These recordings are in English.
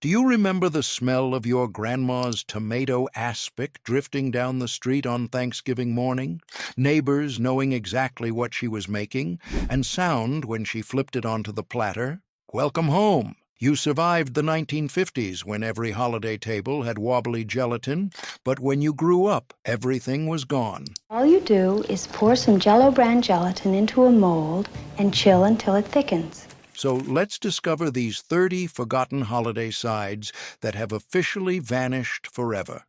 Do you remember the smell of your grandma's tomato aspic drifting down the street on Thanksgiving morning? Neighbors knowing exactly what she was making, and sound when she flipped it onto the platter? Welcome home! You survived the 1950s when every holiday table had wobbly gelatin, but when you grew up, everything was gone. All you do is pour some Jell-O brand gelatin into a mold and chill until it thickens. So let's discover these 30 forgotten holiday sides that have officially vanished forever.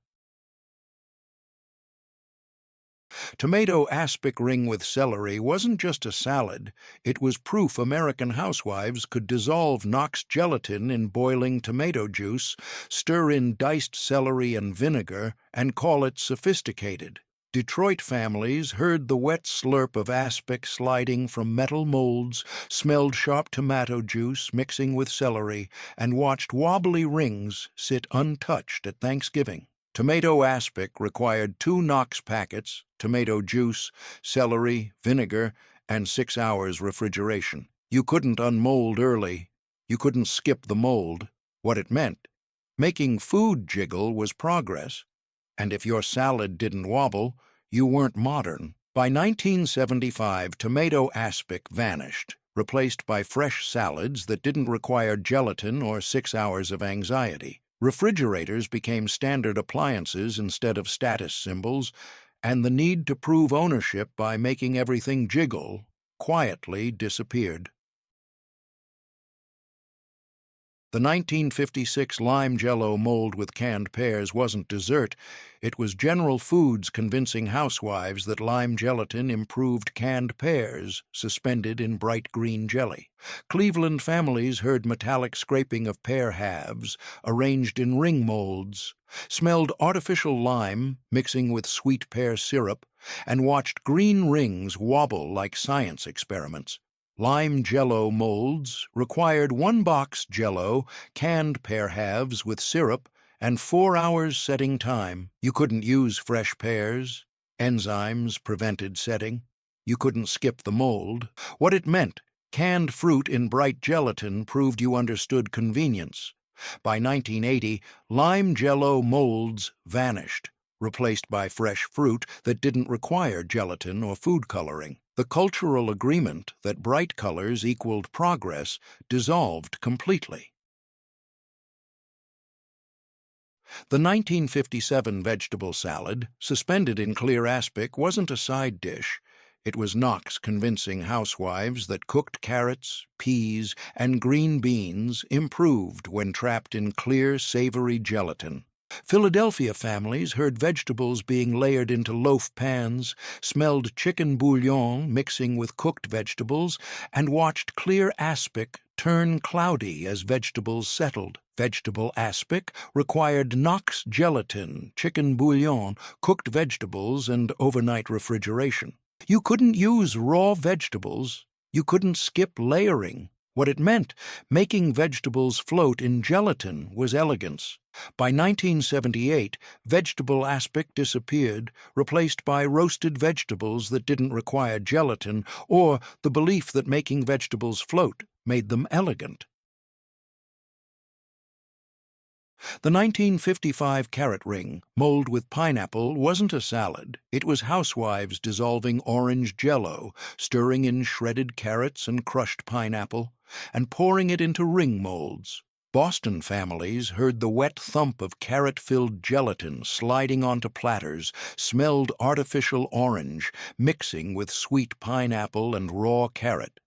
Tomato aspic ring with celery wasn't just a salad, it was proof American housewives could dissolve Knox gelatin in boiling tomato juice, stir in diced celery and vinegar, and call it sophisticated. Detroit families heard the wet slurp of aspic sliding from metal molds, smelled sharp tomato juice mixing with celery, and watched wobbly rings sit untouched at Thanksgiving. Tomato aspic required 2 Knox packets, tomato juice, celery, vinegar, and 6 hours refrigeration. You couldn't unmold early. You couldn't skip the mold. What it meant, making food jiggle was progress. And if your salad didn't wobble, you weren't modern. By 1975, tomato aspic vanished, replaced by fresh salads that didn't require gelatin or 6 hours of anxiety. Refrigerators became standard appliances instead of status symbols, and the need to prove ownership by making everything jiggle quietly disappeared. The 1956 lime Jell-O mold with canned pears wasn't dessert. It was General Foods convincing housewives that lime gelatin improved canned pears suspended in bright green jelly. Cleveland families heard metallic scraping of pear halves arranged in ring molds, smelled artificial lime mixing with sweet pear syrup, and watched green rings wobble like science experiments. Lime Jell-O molds required 1 box Jell-O, canned pear halves with syrup, and 4 hours setting time. You couldn't use fresh pears. Enzymes prevented setting. You couldn't skip the mold. What it meant, canned fruit in bright gelatin proved you understood convenience. By 1980, lime Jell-O molds vanished, replaced by fresh fruit that didn't require gelatin or food coloring. The cultural agreement that bright colors equaled progress dissolved completely. The 1957 vegetable salad, suspended in clear aspic, wasn't a side dish. It was Knox convincing housewives that cooked carrots, peas, and green beans improved when trapped in clear, savory gelatin. Philadelphia families heard vegetables being layered into loaf pans, smelled chicken bouillon mixing with cooked vegetables, and watched clear aspic turn cloudy as vegetables settled. Vegetable aspic required Knox gelatin, chicken bouillon, cooked vegetables, and overnight refrigeration. You couldn't use raw vegetables. You couldn't skip layering. What it meant, making vegetables float in gelatin, was elegance. By 1978, vegetable aspic disappeared, replaced by roasted vegetables that didn't require gelatin, or the belief that making vegetables float made them elegant. The 1955 carrot ring, mold with pineapple, wasn't a salad. It was housewives dissolving orange Jell-O, stirring in shredded carrots and crushed pineapple, and pouring it into ring molds. Boston families heard the wet thump of carrot-filled gelatin sliding onto platters, smelled artificial orange, mixing with sweet pineapple and raw carrot.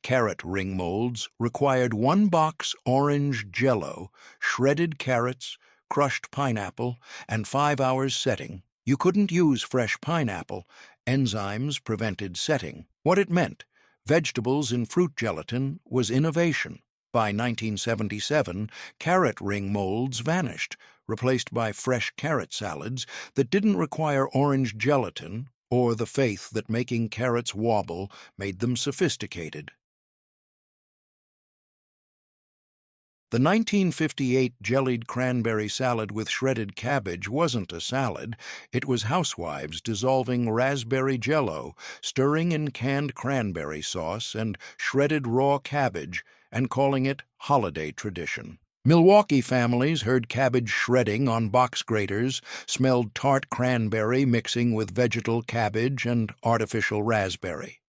Carrot ring molds required 1 box orange Jell-O, shredded carrots, crushed pineapple, and 5 hours setting. You couldn't use fresh pineapple. Enzymes prevented setting. What it meant, vegetables in fruit gelatin was innovation. By 1977, carrot ring molds vanished, replaced by fresh carrot salads that didn't require orange gelatin or the faith that making carrots wobble made them sophisticated. The 1958 jellied cranberry salad with shredded cabbage wasn't a salad. It was housewives dissolving raspberry Jell-O, stirring in canned cranberry sauce and shredded raw cabbage, and calling it holiday tradition. Milwaukee families heard cabbage shredding on box graters, smelled tart cranberry mixing with vegetal cabbage and artificial raspberry.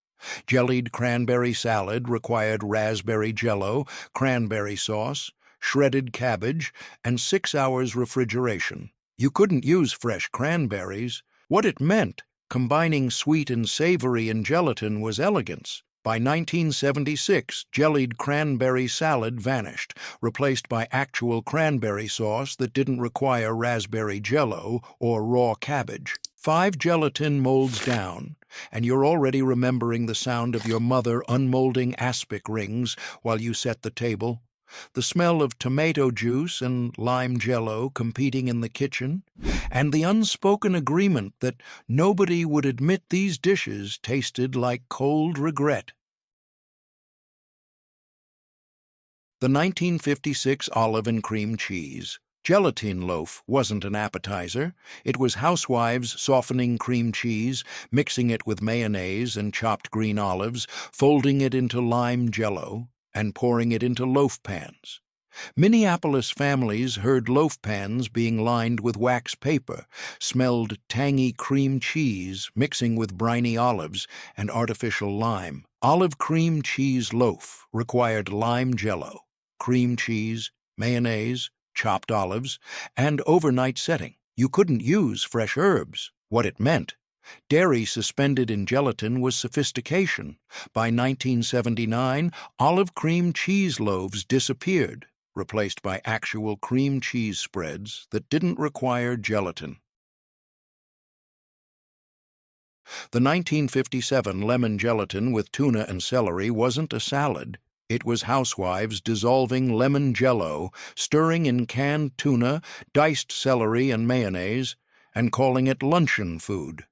Jellied cranberry salad required raspberry jello, cranberry sauce, shredded cabbage, and 6 hours refrigeration. You couldn't use fresh cranberries. What it meant, combining sweet and savory in gelatin, was elegance. By 1976, jellied cranberry salad vanished, replaced by actual cranberry sauce that didn't require raspberry jello or raw cabbage. 5 gelatin molds down, and you're already remembering the sound of your mother unmolding aspic rings while you set the table, the smell of tomato juice and lime jello competing in the kitchen, and the unspoken agreement that nobody would admit these dishes tasted like cold regret. The 1956 olive and cream cheese. Gelatine loaf wasn't an appetizer. It was housewives softening cream cheese, mixing it with mayonnaise and chopped green olives, folding it into lime jello, and pouring it into loaf pans. Minneapolis families heard loaf pans being lined with wax paper, smelled tangy cream cheese mixing with briny olives and artificial lime. Olive cream cheese loaf required lime jello, cream cheese, mayonnaise, chopped olives, and overnight setting. You couldn't use fresh herbs. What it meant, dairy suspended in gelatin was sophistication. By 1979, olive cream cheese loaves disappeared, replaced by actual cream cheese spreads that didn't require gelatin. The 1957 lemon gelatin with tuna and celery wasn't a salad. It was housewives dissolving lemon jello, stirring in canned tuna, diced celery and mayonnaise, and calling it luncheon food.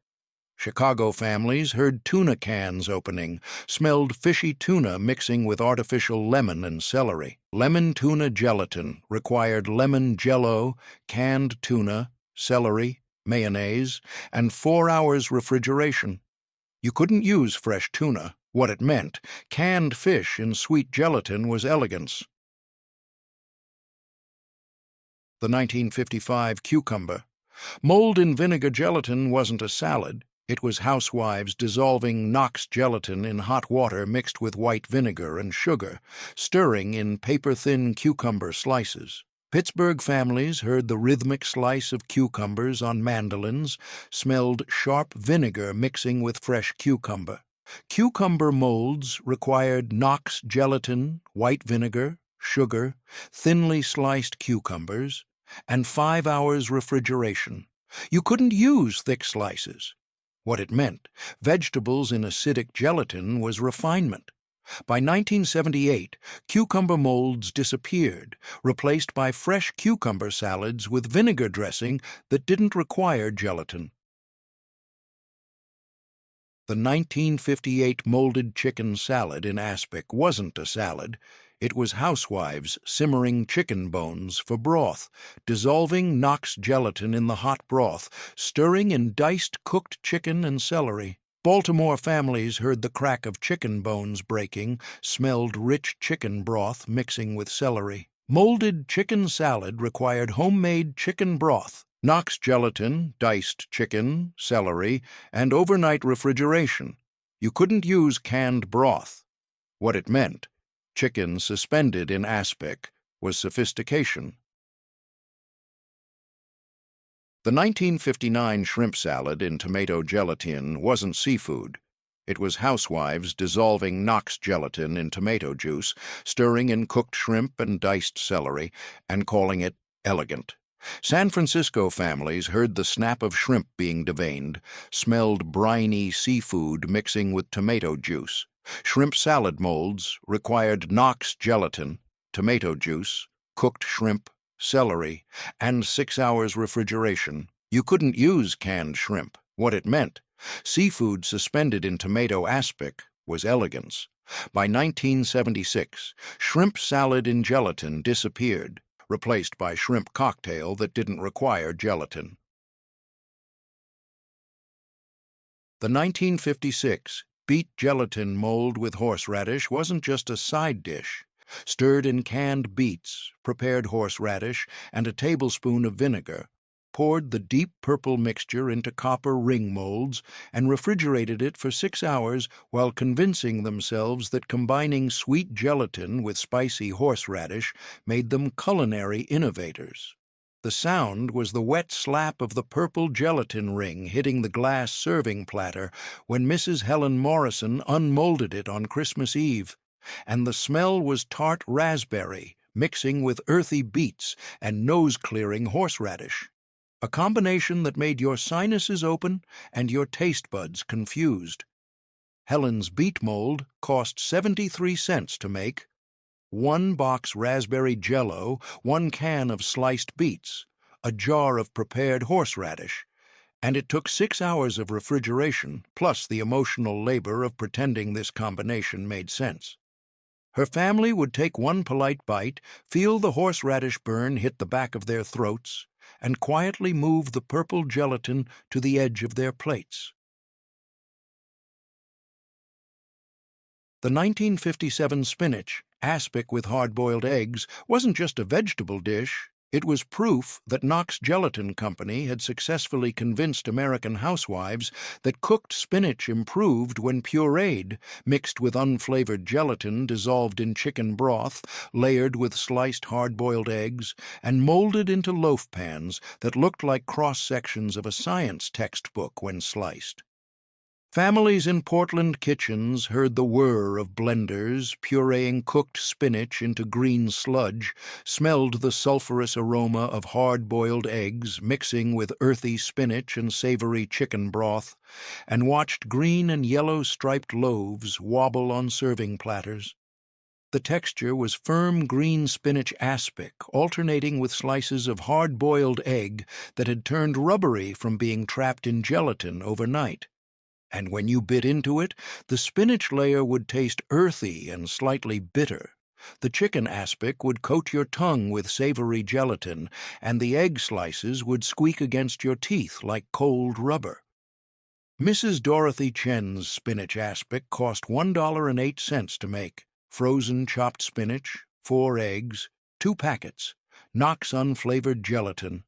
Chicago families heard tuna cans opening, smelled fishy tuna mixing with artificial lemon and celery. Lemon tuna gelatin required lemon jello, canned tuna, celery, mayonnaise, and 4 hours refrigeration. You couldn't use fresh tuna. What it meant, canned fish in sweet gelatin, was elegance. The 1955 cucumber. Mold in vinegar gelatin wasn't a salad. It was housewives dissolving Knox gelatin in hot water mixed with white vinegar and sugar, stirring in paper-thin cucumber slices. Pittsburgh families heard the rhythmic slice of cucumbers on mandolins, smelled sharp vinegar mixing with fresh cucumber. Cucumber molds required Knox gelatin, white vinegar, sugar, thinly sliced cucumbers, and 5 hours refrigeration. You couldn't use thick slices. What it meant, vegetables in acidic gelatin, was refinement. By 1978, cucumber molds disappeared, replaced by fresh cucumber salads with vinegar dressing that didn't require gelatin. The 1958 molded chicken salad in aspic wasn't a salad. It was housewives simmering chicken bones for broth, dissolving Knox gelatin in the hot broth, stirring in diced cooked chicken and celery. Baltimore families heard the crack of chicken bones breaking, smelled rich chicken broth mixing with celery. Molded chicken salad required homemade chicken broth, Knox gelatin, diced chicken, celery, and overnight refrigeration. You couldn't use canned broth. What it meant, chicken suspended in aspic, was sophistication. The 1959 shrimp salad in tomato gelatin wasn't seafood. It was housewives dissolving Knox gelatin in tomato juice, stirring in cooked shrimp and diced celery, and calling it elegant. San Francisco families heard the snap of shrimp being deveined, smelled briny seafood mixing with tomato juice. Shrimp salad molds required Knox gelatin, tomato juice, cooked shrimp, celery, and 6 hours refrigeration. You couldn't use canned shrimp. What it meant, seafood suspended in tomato aspic, was elegance. By 1976, shrimp salad in gelatin disappeared, replaced by shrimp cocktail that didn't require gelatin. The 1956 beet gelatin mold with horseradish wasn't just a side dish. stirred in canned beets, prepared horseradish, and a tablespoon of vinegar, poured the deep purple mixture into copper ring molds, and refrigerated it for 6 hours while convincing themselves that combining sweet gelatin with spicy horseradish made them culinary innovators. The sound was the wet slap of the purple gelatin ring hitting the glass serving platter when Mrs. Helen Morrison unmolded it on Christmas Eve, and the smell was tart raspberry mixing with earthy beets and nose-clearing horseradish, a combination that made your sinuses open and your taste buds confused. Helen's beet mold cost 73 cents to make, 1 box raspberry jello, 1 can of sliced beets, a jar of prepared horseradish, and it took 6 hours of refrigeration, plus the emotional labor of pretending this combination made sense. Her family would take one polite bite, feel the horseradish burn hit the back of their throats, and quietly move the purple gelatin to the edge of their plates. The 1957 spinach, aspic with hard-boiled eggs, wasn't just a vegetable dish. It was proof that Knox Gelatin Company had successfully convinced American housewives that cooked spinach improved when pureed, mixed with unflavored gelatin dissolved in chicken broth, layered with sliced hard-boiled eggs, and molded into loaf pans that looked like cross-sections of a science textbook when sliced. Families in Portland kitchens heard the whir of blenders pureeing cooked spinach into green sludge, smelled the sulphurous aroma of hard-boiled eggs mixing with earthy spinach and savory chicken broth, and watched green and yellow striped loaves wobble on serving platters. The texture was firm green spinach aspic, alternating with slices of hard-boiled egg that had turned rubbery from being trapped in gelatin overnight. And when you bit into it, the spinach layer would taste earthy and slightly bitter. The chicken aspic would coat your tongue with savory gelatin, and the egg slices would squeak against your teeth like cold rubber. Mrs. Dorothy Chen's spinach aspic cost $1.08 to make. Frozen chopped spinach, 4 eggs, 2 packets, Knox unflavored gelatin,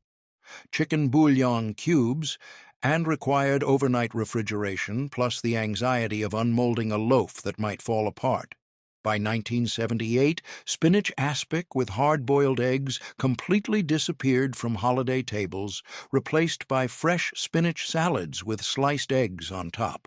chicken bouillon cubes, and required overnight refrigeration, plus the anxiety of unmolding a loaf that might fall apart. By 1978, spinach aspic with hard-boiled eggs completely disappeared from holiday tables, replaced by fresh spinach salads with sliced eggs on top.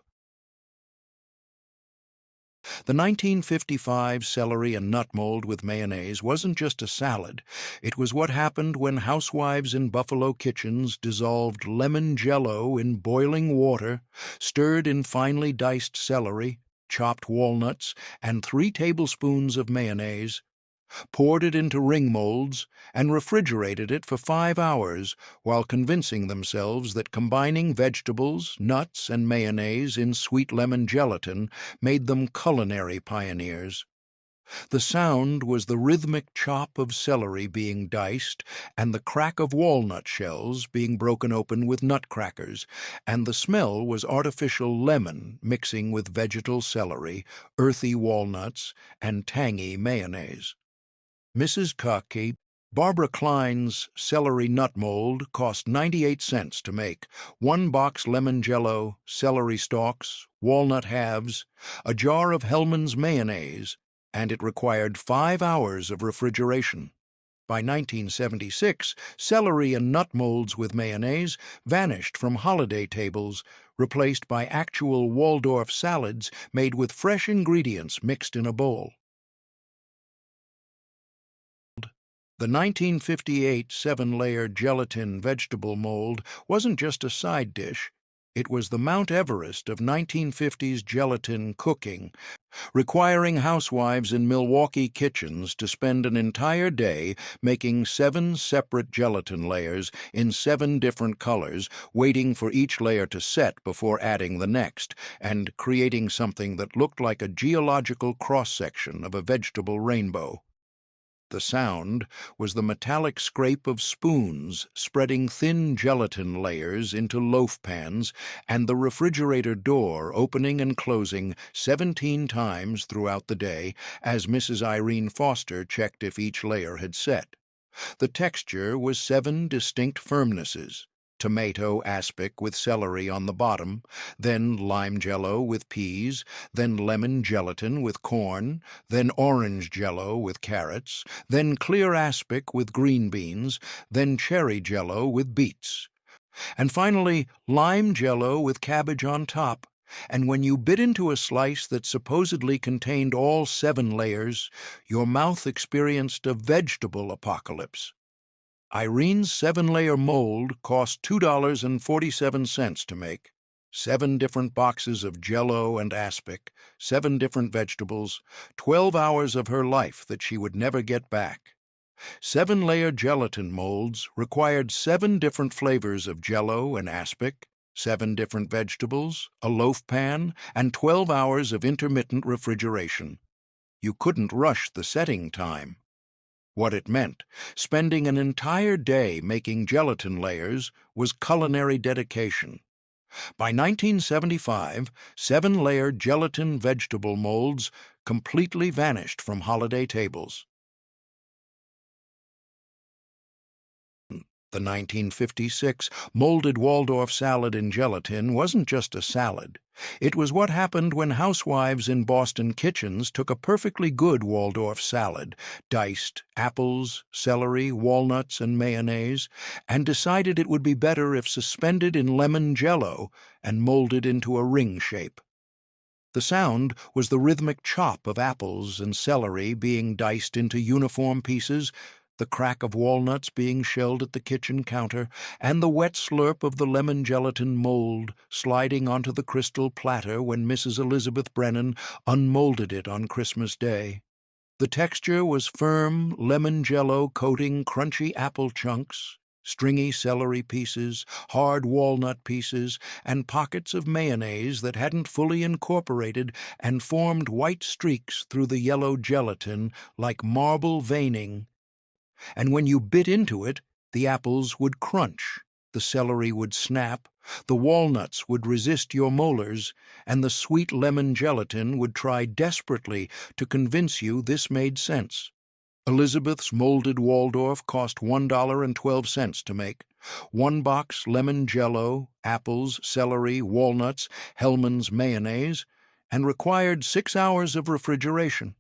The 1955 celery and nut mold with mayonnaise wasn't just a salad. It was what happened when housewives in Buffalo kitchens dissolved lemon jello in boiling water, stirred in finely diced celery, chopped walnuts, and 3 tablespoons of mayonnaise, poured it into ring molds, and refrigerated it for 5 hours while convincing themselves that combining vegetables, nuts, and mayonnaise in sweet lemon gelatin made them culinary pioneers. The sound was the rhythmic chop of celery being diced, and the crack of walnut shells being broken open with nutcrackers, and the smell was artificial lemon mixing with vegetal celery, earthy walnuts, and tangy mayonnaise. Mrs. Cockey, Barbara Klein's celery nut mold cost 98 cents to make. 1 box lemon jello, celery stalks, walnut halves, a jar of Hellmann's mayonnaise, and it required 5 hours of refrigeration. By 1976, celery and nut molds with mayonnaise vanished from holiday tables, replaced by actual Waldorf salads made with fresh ingredients mixed in a bowl. The 1958 7-layer gelatin vegetable mold wasn't just a side dish. It was the Mount Everest of 1950s gelatin cooking, requiring housewives in Milwaukee kitchens to spend an entire day making 7 separate gelatin layers in 7 different colors, waiting for each layer to set before adding the next, and creating something that looked like a geological cross-section of a vegetable rainbow. The sound was the metallic scrape of spoons spreading thin gelatin layers into loaf pans and the refrigerator door opening and closing 17 times throughout the day as Mrs. Irene Foster checked if each layer had set. The texture was 7 distinct firmnesses: tomato aspic with celery on the bottom, then lime jello with peas, then lemon gelatin with corn, then orange jello with carrots, then clear aspic with green beans, then cherry jello with beets, and finally lime jello with cabbage on top. And when you bit into a slice that supposedly contained all 7 layers, your mouth experienced a vegetable apocalypse. Irene's 7-layer mold cost $2.47 to make. 7 different boxes of Jell-O and aspic, 7 different vegetables, 12 hours of her life that she would never get back. 7-layer gelatin molds required 7 different flavors of Jell-O and aspic, 7 different vegetables, a loaf pan, and 12 hours of intermittent refrigeration. You couldn't rush the setting time. What it meant, spending an entire day making gelatin layers, was culinary dedication. By 1975, 7-layer gelatin vegetable molds completely vanished from holiday tables. The 1956 molded Waldorf salad in gelatin wasn't just a salad. It was what happened when housewives in Boston kitchens took a perfectly good Waldorf salad, diced apples, celery, walnuts, and mayonnaise, and decided it would be better if suspended in lemon jello and molded into a ring shape. The sound was the rhythmic chop of apples and celery being diced into uniform pieces, the crack of walnuts being shelled at the kitchen counter, and the wet slurp of the lemon gelatin mold sliding onto the crystal platter when Mrs. Elizabeth Brennan unmolded it on Christmas Day. The texture was firm lemon jello coating crunchy apple chunks, stringy celery pieces, hard walnut pieces, and pockets of mayonnaise that hadn't fully incorporated and formed white streaks through the yellow gelatin like marble veining. And when you bit into it, the apples would crunch, the celery would snap, the walnuts would resist your molars, and the sweet lemon gelatin would try desperately to convince you this made sense. Elizabeth's molded Waldorf cost $1.12 to make. 1 box lemon jello, apples, celery, walnuts, Hellmann's mayonnaise, and required 6 hours of refrigeration.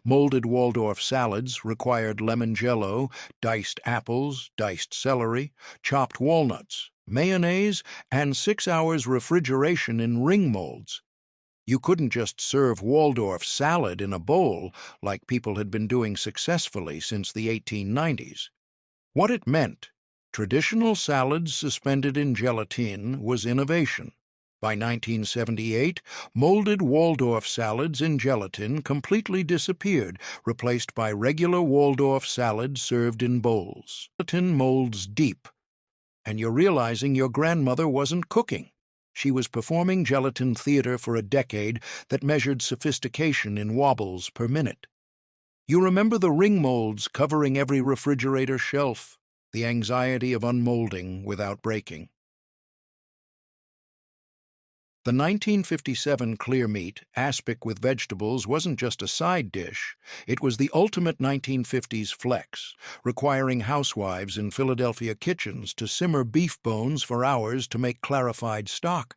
Molded Waldorf salads required lemon jello, diced apples, diced celery, chopped walnuts, mayonnaise, and 6 hours refrigeration in ring molds. You couldn't just serve Waldorf salad in a bowl like people had been doing successfully since the 1890s. What it meant, traditional salads suspended in gelatine, was innovation. By 1978, molded Waldorf salads in gelatin completely disappeared, replaced by regular Waldorf salads served in bowls. Gelatin molds deep, and you're realizing your grandmother wasn't cooking. She was performing gelatin theater for a decade that measured sophistication in wobbles per minute. You remember the ring molds covering every refrigerator shelf, the anxiety of unmolding without breaking. The 1957 clear meat, aspic with vegetables, wasn't just a side dish. It was the ultimate 1950s flex, requiring housewives in Philadelphia kitchens to simmer beef bones for hours to make clarified stock,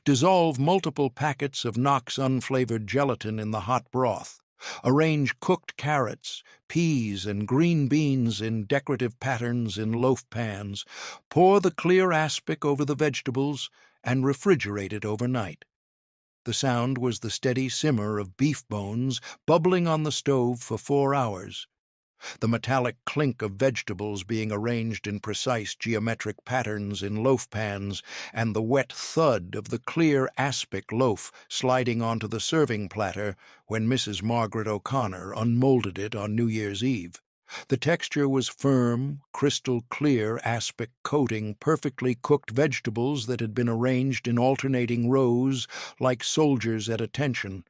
dissolve multiple packets of Knox unflavored gelatin in the hot broth, arrange cooked carrots, peas, and green beans in decorative patterns in loaf pans, pour the clear aspic over the vegetables, and refrigerate it overnight. The sound was the steady simmer of beef bones bubbling on the stove for 4 hours, the metallic clink of vegetables being arranged in precise geometric patterns in loaf pans, and the wet thud of the clear aspic loaf sliding onto the serving platter when Mrs. Margaret O'Connor unmolded it on New Year's Eve. The texture was firm, crystal clear aspic coating perfectly cooked vegetables that had been arranged in alternating rows like soldiers at attention,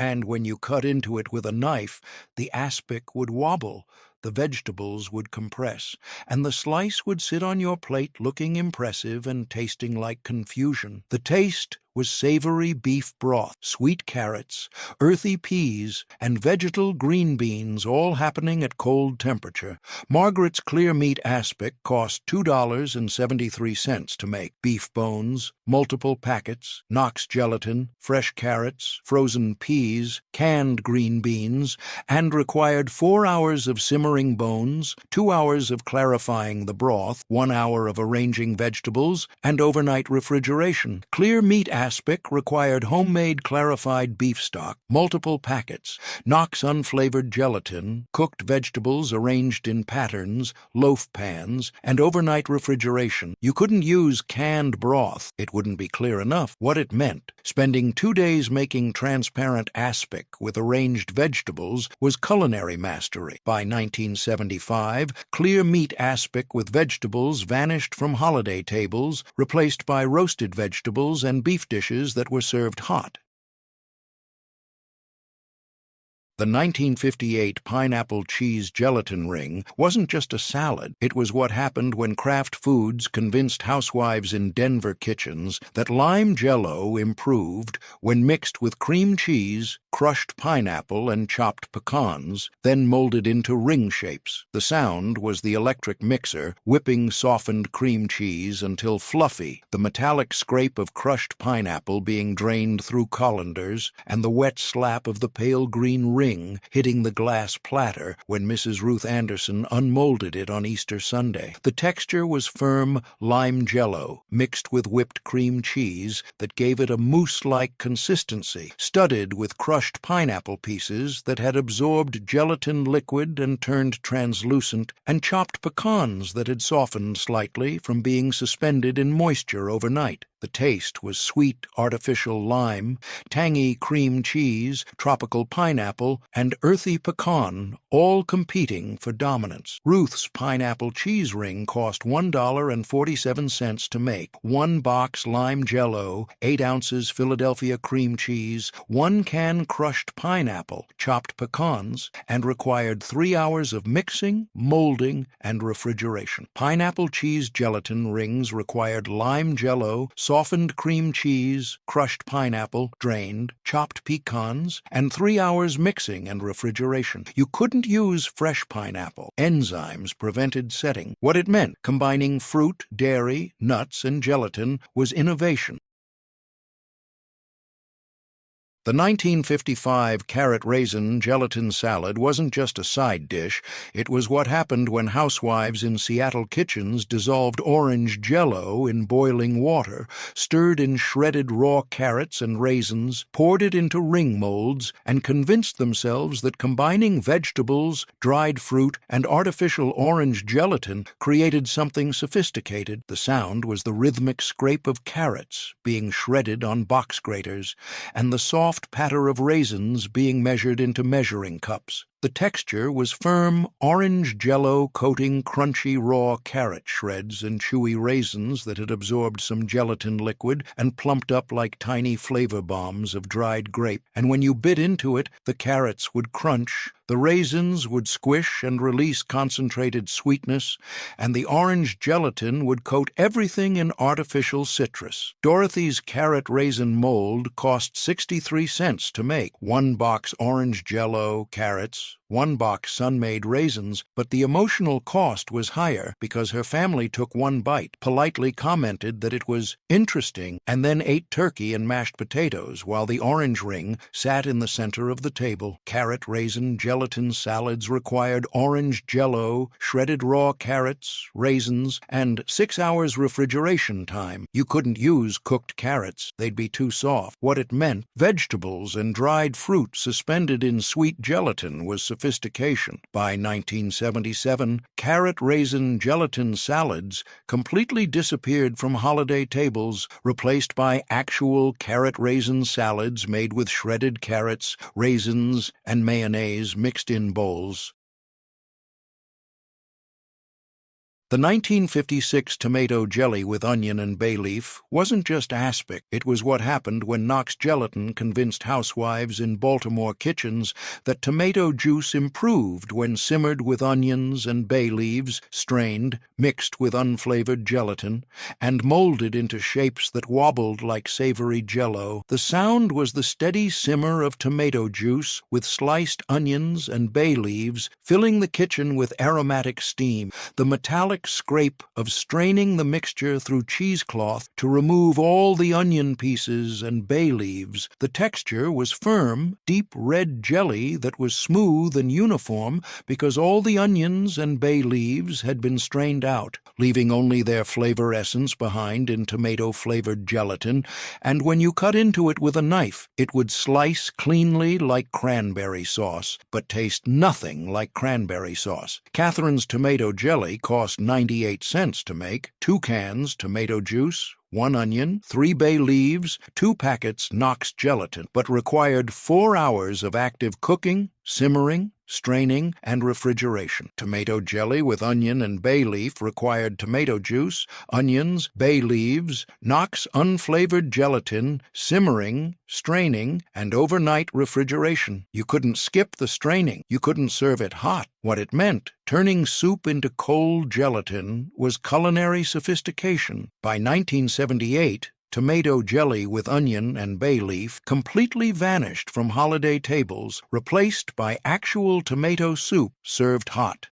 And when you cut into it with a knife, the aspic would wobble, the vegetables would compress, and the slice would sit on your plate looking impressive and tasting like confusion. The taste was savory beef broth, sweet carrots, earthy peas, and vegetal green beans all happening at cold temperature. Margaret's clear meat aspic cost $2.73 to make. Beef bones, multiple packets, Knox gelatin, fresh carrots, frozen peas, canned green beans, and required 4 hours of simmering bones, 2 hours of clarifying the broth, 1 hour of arranging vegetables, and overnight refrigeration. Clear meat aspic required homemade clarified beef stock, multiple packets, Knox unflavored gelatin, cooked vegetables arranged in patterns, loaf pans, and overnight refrigeration. You couldn't use canned broth. It wouldn't be clear enough what it meant. Spending 2 days making transparent aspic with arranged vegetables was culinary mastery. By 1975, clear meat aspic with vegetables vanished from holiday tables, replaced by roasted vegetables and beef dishes that were served hot. The 1958 pineapple cheese gelatin ring wasn't just a salad. It was what happened when Kraft Foods convinced housewives in Denver kitchens that lime Jell-O improved when mixed with cream cheese, crushed pineapple, and chopped pecans, then molded into ring shapes. The sound was the electric mixer whipping softened cream cheese until fluffy, the metallic scrape of crushed pineapple being drained through colanders, and the wet slap of the pale green ring hitting the glass platter when Mrs. Ruth Anderson unmolded it on Easter Sunday. The texture was firm lime Jell-O mixed with whipped cream cheese that gave it a mousse-like consistency, studded with crushed pineapple pieces that had absorbed gelatin liquid and turned translucent, and chopped pecans that had softened slightly from being suspended in moisture overnight. The taste was sweet artificial lime, tangy cream cheese, tropical pineapple, and earthy pecan, all competing for dominance. Ruth's pineapple cheese ring cost $1.47 to make. 1 box lime Jell-O, 8 ounces Philadelphia cream cheese, 1 can crushed pineapple, chopped pecans, and required 3 hours of mixing, molding, and refrigeration. Pineapple cheese gelatin rings required lime Jell-O, softened cream cheese, crushed pineapple, drained, chopped pecans, and 3 hours mixing and refrigeration. You couldn't use fresh pineapple. Enzymes prevented setting. What it meant, combining fruit, dairy, nuts, and gelatin, was innovation. The 1955 carrot raisin gelatin salad wasn't just a side dish, it was what happened when housewives in Seattle kitchens dissolved orange Jell-O in boiling water, stirred in shredded raw carrots and raisins, poured it into ring molds, and convinced themselves that combining vegetables, dried fruit, and artificial orange gelatin created something sophisticated. The sound was the rhythmic scrape of carrots being shredded on box graters, and the soft patter of raisins being measured into measuring cups. The texture was firm orange Jell-O coating crunchy raw carrot shreds and chewy raisins that had absorbed some gelatin liquid and plumped up like tiny flavor bombs of dried grape. And when you bit into it, the carrots would crunch, the raisins would squish and release concentrated sweetness, and the orange gelatin would coat everything in artificial citrus. Dorothy's carrot raisin mold cost 63 cents to make. 1 box orange Jell-O, carrots, 1 box sun-made raisins, but the emotional cost was higher because her family took 1 bite, politely commented that it was interesting, and then ate turkey and mashed potatoes while the orange ring sat in the center of the table. Carrot raisin gelatin salads required orange Jell-O, shredded raw carrots, raisins, and 6 hours refrigeration time. You couldn't use cooked carrots, they'd be too soft. What it meant, vegetables and dried fruit suspended in sweet gelatin was sophistication. By 1977, carrot raisin gelatin salads completely disappeared from holiday tables, replaced by actual carrot raisin salads made with shredded carrots, raisins, and mayonnaise mixed in bowls. The 1956 tomato jelly with onion and bay leaf wasn't just aspic. It was what happened when Knox Gelatin convinced housewives in Baltimore kitchens that tomato juice improved when simmered with onions and bay leaves, strained, mixed with unflavored gelatin, and molded into shapes that wobbled like savory jello. The sound was the steady simmer of tomato juice with sliced onions and bay leaves, filling the kitchen with aromatic steam. The metallic scrape of straining the mixture through cheesecloth to remove all the onion pieces and bay leaves. The texture was firm, deep red jelly that was smooth and uniform because all the onions and bay leaves had been strained out, leaving only their flavor essence behind in tomato-flavored gelatin, and when you cut into it with a knife, it would slice cleanly like cranberry sauce, but taste nothing like cranberry sauce. Catherine's tomato jelly cost 98 cents to make, 2 cans tomato juice, 1 onion, 3 bay leaves, 2 packets Knox Gelatin, but required 4 hours of active cooking, simmering, straining, and refrigeration. Tomato jelly with onion and bay leaf required tomato juice, onions, bay leaves, Knox unflavored gelatin, simmering, straining, and overnight refrigeration. You couldn't skip the straining. You couldn't serve it hot. What it meant, turning soup into cold gelatin, was culinary sophistication. By 1978, tomato jelly with onion and bay leaf completely vanished from holiday tables, replaced by actual tomato soup served hot.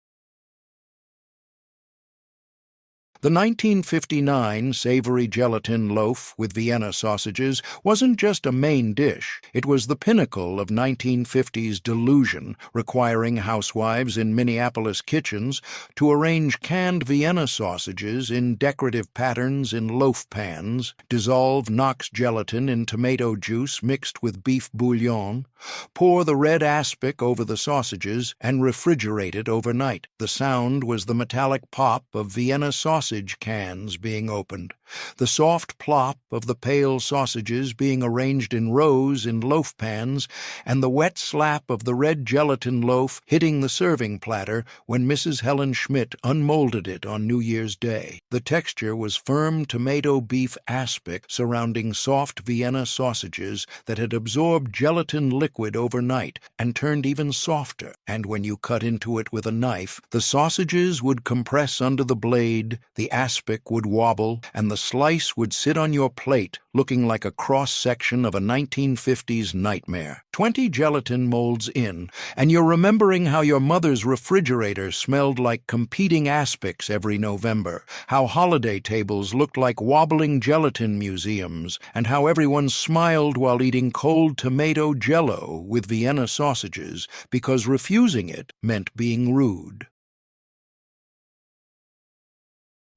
The 1959 savory gelatin loaf with Vienna sausages wasn't just a main dish. It was the pinnacle of 1950s delusion, requiring housewives in Minneapolis kitchens to arrange canned Vienna sausages in decorative patterns in loaf pans, dissolve Knox gelatin in tomato juice mixed with beef bouillon, pour the red aspic over the sausages, and refrigerate it overnight. The sound was the metallic pop of Vienna sausage cans being opened, the soft plop of the pale sausages being arranged in rows in loaf pans, and the wet slap of the red gelatin loaf hitting the serving platter when Mrs. Helen Schmidt unmolded it on New Year's Day. The texture was firm tomato beef aspic surrounding soft Vienna sausages that had absorbed gelatin liquid overnight and turned even softer, and when you cut into it with a knife, the sausages would compress under the blade, the aspic would wobble, and the slice would sit on your plate looking like a cross-section of a 1950s nightmare. 20 gelatin molds in, and you're remembering how your mother's refrigerator smelled like competing aspics every November, how holiday tables looked like wobbling gelatin museums, and how everyone smiled while eating cold tomato jello with Vienna sausages because refusing it meant being rude.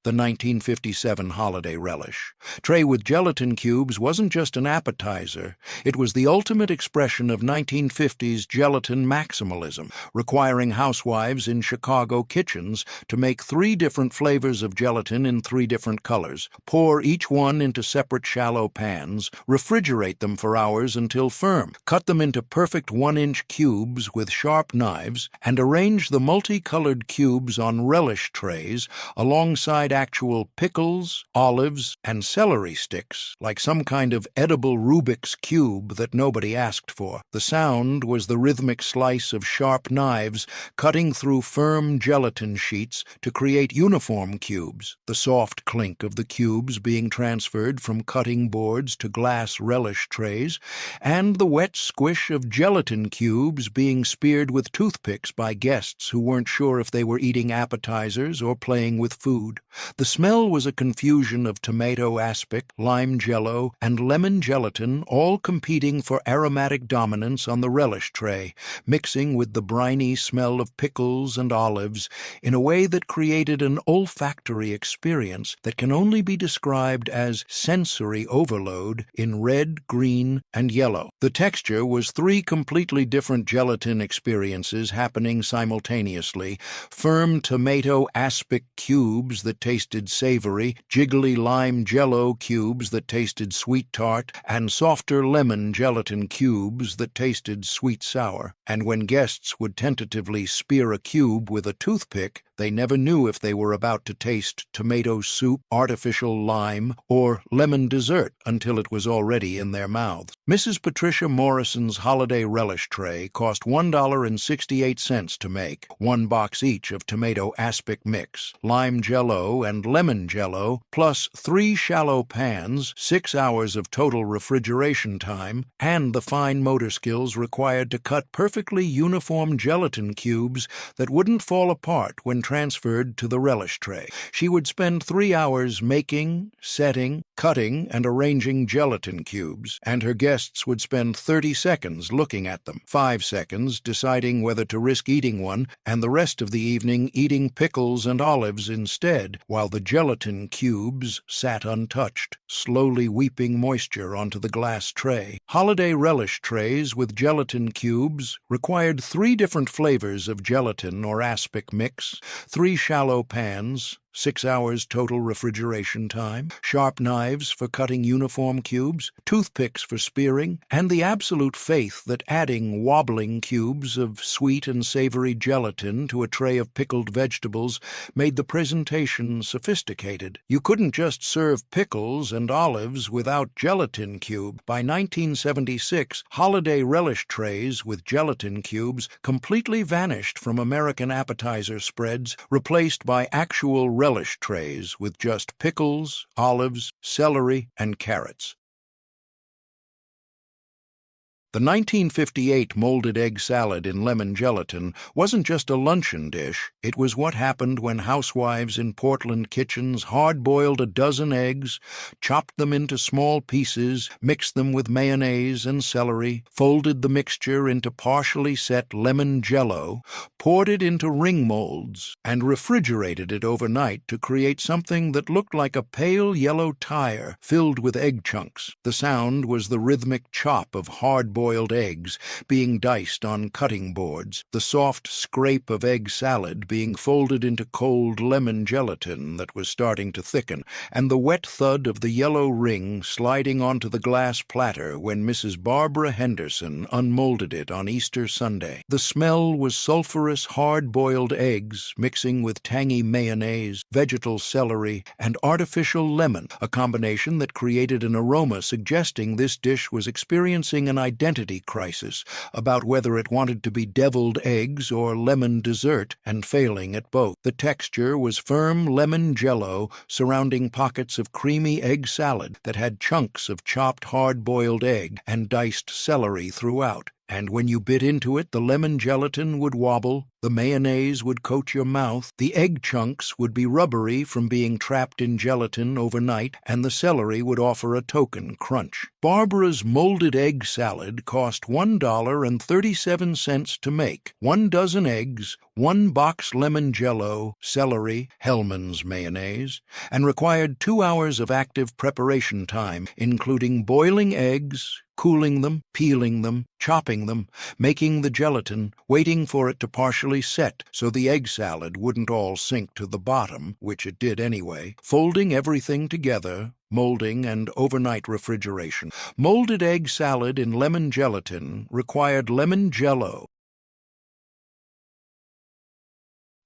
The 1957 holiday relish. Tray with gelatin cubes wasn't just an appetizer. It was the ultimate expression of 1950s gelatin maximalism, requiring housewives in Chicago kitchens to make 3 different flavors of gelatin in 3 different colors, pour each one into separate shallow pans, refrigerate them for hours until firm, cut them into perfect 1-inch cubes with sharp knives, and arrange the multicolored cubes on relish trays alongside actual pickles, olives, and celery sticks, like some kind of edible Rubik's Cube that nobody asked for. The sound was the rhythmic slice of sharp knives cutting through firm gelatin sheets to create uniform cubes, the soft clink of the cubes being transferred from cutting boards to glass relish trays, and the wet squish of gelatin cubes being speared with toothpicks by guests who weren't sure if they were eating appetizers or playing with food. The smell was a confusion of tomato aspic, lime jello, and lemon gelatin, all competing for aromatic dominance on the relish tray, mixing with the briny smell of pickles and olives in a way that created an olfactory experience that can only be described as sensory overload in red, green, and yellow. The texture was 3 completely different gelatin experiences happening simultaneously: firm tomato aspic cubes that tasted savory, jiggly lime jello cubes that tasted sweet-tart, and softer lemon gelatin cubes that tasted sweet-sour. And when guests would tentatively spear a cube with a toothpick, They never knew if they were about to taste tomato soup, artificial lime, or lemon dessert until it was already in their mouths. Mrs. Patricia Morrison's holiday relish tray cost $1.68 to make, 1 box each of tomato aspic mix, lime jello, and lemon jello, plus 3 shallow pans, 6 hours of total refrigeration time, and the fine motor skills required to cut perfectly uniform gelatin cubes that wouldn't fall apart when transferred to the relish tray. She would spend 3 hours making, setting, cutting, and arranging gelatin cubes, and her guests would spend 30 seconds looking at them, 5 seconds deciding whether to risk eating one, and the rest of the evening eating pickles and olives instead, while the gelatin cubes sat untouched, slowly weeping moisture onto the glass tray. Holiday relish trays with gelatin cubes required 3 different flavors of gelatin or aspic mix, 3 shallow pans, 6 hours total refrigeration time, sharp knives for cutting uniform cubes, toothpicks for spearing, and the absolute faith that adding wobbling cubes of sweet and savory gelatin to a tray of pickled vegetables made the presentation sophisticated. You couldn't just serve pickles and olives without gelatin cube. By 1976, holiday relish trays with gelatin cubes completely vanished from American appetizer spreads, replaced by actual relish trays with just pickles, olives, celery, and carrots. The 1958 molded egg salad in lemon gelatin wasn't just a luncheon dish. It was what happened when housewives in Portland kitchens hard-boiled a dozen eggs, chopped them into small pieces, mixed them with mayonnaise and celery, folded the mixture into partially set lemon jello, poured it into ring molds, and refrigerated it overnight to create something that looked like a pale yellow tire filled with egg chunks. The sound was the rhythmic chop of hard-boiled eggs being diced on cutting boards, the soft scrape of egg salad being folded into cold lemon gelatin that was starting to thicken, and the wet thud of the yellow ring sliding onto the glass platter when Mrs. Barbara Henderson unmolded it on Easter Sunday. The smell was sulphurous hard-boiled eggs mixing with tangy mayonnaise, vegetal celery, and artificial lemon, a combination that created an aroma suggesting this dish was experiencing an identity crisis about whether it wanted to be deviled eggs or lemon dessert, and failing at both. The texture was firm lemon jello surrounding pockets of creamy egg salad that had chunks of chopped hard-boiled egg and diced celery throughout. And when you bit into it, the lemon gelatin would wobble, the mayonnaise would coat your mouth, the egg chunks would be rubbery from being trapped in gelatin overnight, and the celery would offer a token crunch. Barbara's molded egg salad cost $1.37 to make, 1 dozen eggs, 1 box lemon jello, celery, Hellmann's mayonnaise, and required 2 hours of active preparation time, including boiling eggs, cooling them, peeling them, chopping them, making the gelatin, waiting for it to partially set so the egg salad wouldn't all sink to the bottom, which it did anyway, folding everything together, molding, and overnight refrigeration. Molded egg salad in lemon gelatin required lemon jello.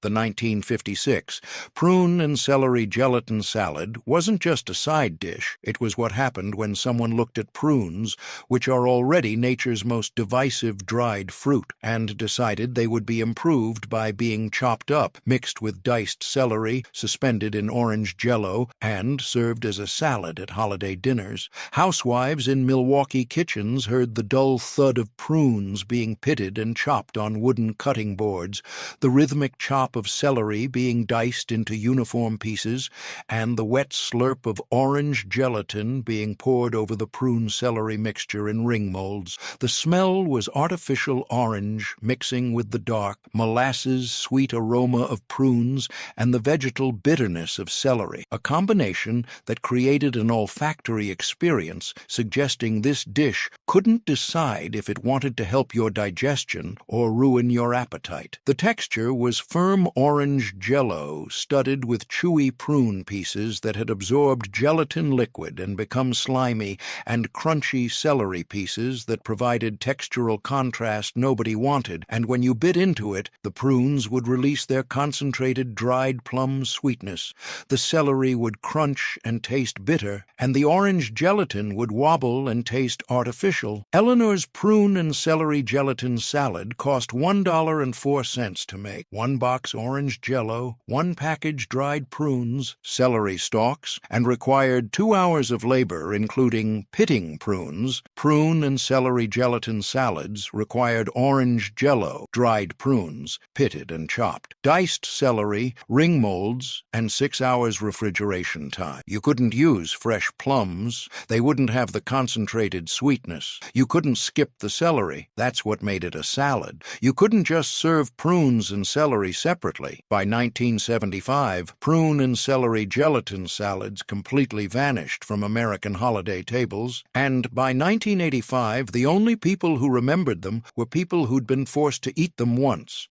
The 1956 prune and celery gelatin salad wasn't just a side dish. It was what happened when someone looked at prunes, which are already nature's most divisive dried fruit, and decided they would be improved by being chopped up, mixed with diced celery, suspended in orange jello, and served as a salad at holiday dinners. Housewives in Milwaukee kitchens heard the dull thud of prunes being pitted and chopped on wooden cutting boards, the rhythmic chop of celery being diced into uniform pieces, and the wet slurp of orange gelatin being poured over the prune-celery mixture in ring molds. The smell was artificial orange mixing with the dark, molasses-sweet aroma of prunes and the vegetal bitterness of celery, a combination that created an olfactory experience suggesting this dish couldn't decide if it wanted to help your digestion or ruin your appetite. The texture was firm warm orange Jell-O studded with chewy prune pieces that had absorbed gelatin liquid and become slimy, and crunchy celery pieces that provided textural contrast nobody wanted, and when you bit into it, the prunes would release their concentrated dried plum sweetness. The celery would crunch and taste bitter, and the orange gelatin would wobble and taste artificial. Eleanor's prune and celery gelatin salad cost $1.04 to make. 1 box orange Jell-O, 1 package dried prunes, celery stalks, and required 2 hours of labor including pitting prunes. Prune and celery gelatin salads required orange Jell-O, dried prunes, pitted and chopped, diced celery, ring molds, and 6 hours refrigeration time. You couldn't use fresh plums. They wouldn't have the concentrated sweetness. You couldn't skip the celery. That's what made it a salad. You couldn't just serve prunes and celery separately. By 1975, prune and celery gelatin salads completely vanished from American holiday tables, and by 1985, the only people who remembered them were people who'd been forced to eat them once.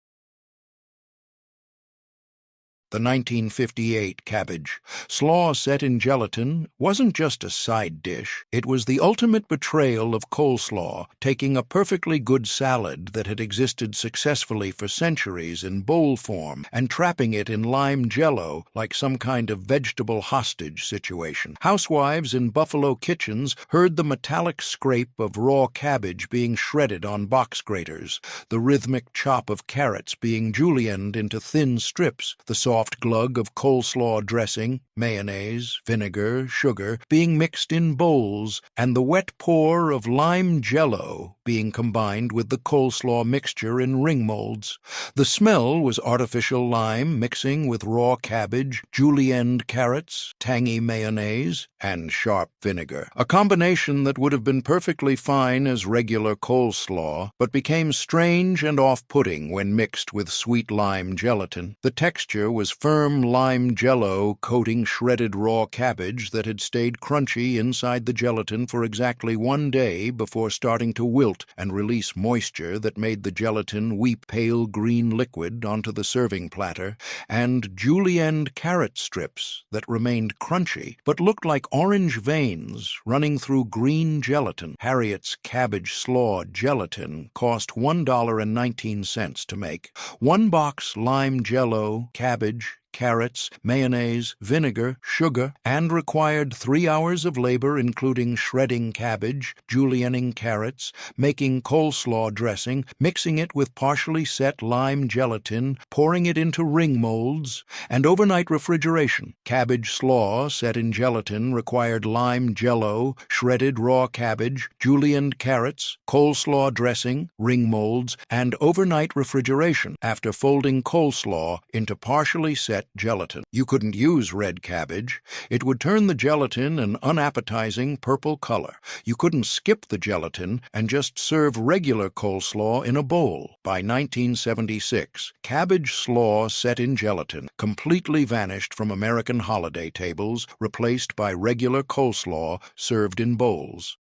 The 1958 cabbage slaw set in gelatin wasn't just a side dish. It was the ultimate betrayal of coleslaw, taking a perfectly good salad that had existed successfully for centuries in bowl form and trapping it in lime Jell-O like some kind of vegetable hostage situation. Housewives in Buffalo kitchens heard the metallic scrape of raw cabbage being shredded on box graters, the rhythmic chop of carrots being julienned into thin strips, the soft glug of coleslaw dressing, mayonnaise, vinegar, sugar being mixed in bowls, and the wet pour of lime Jell-O being combined with the coleslaw mixture in ring molds. The smell was artificial lime mixing with raw cabbage, julienned carrots, tangy mayonnaise, and sharp vinegar, a combination that would have been perfectly fine as regular coleslaw, but became strange and off-putting when mixed with sweet lime gelatin. The texture was firm lime Jell-O coating shredded raw cabbage that had stayed crunchy inside the gelatin for exactly 1 day before starting to wilt and release moisture that made the gelatin weep pale green liquid onto the serving platter, and julienned carrot strips that remained crunchy but looked like orange veins running through green gelatin. Harriet's cabbage slaw gelatin cost $1.19 to make. 1 box lime Jell-O, cabbage, carrots, mayonnaise, vinegar, sugar, and required 3 hours of labor including shredding cabbage, julienning carrots, making coleslaw dressing, mixing it with partially set lime gelatin, pouring it into ring molds, and overnight refrigeration. Cabbage slaw set in gelatin required lime Jell-O, shredded raw cabbage, julienned carrots, coleslaw dressing, ring molds, and overnight refrigeration after folding coleslaw into partially set gelatin. You couldn't use red cabbage. It would turn the gelatin an unappetizing purple color. You couldn't skip the gelatin and just serve regular coleslaw in a bowl. By 1976, cabbage slaw set in gelatin completely vanished from American holiday tables, replaced by regular coleslaw served in bowls.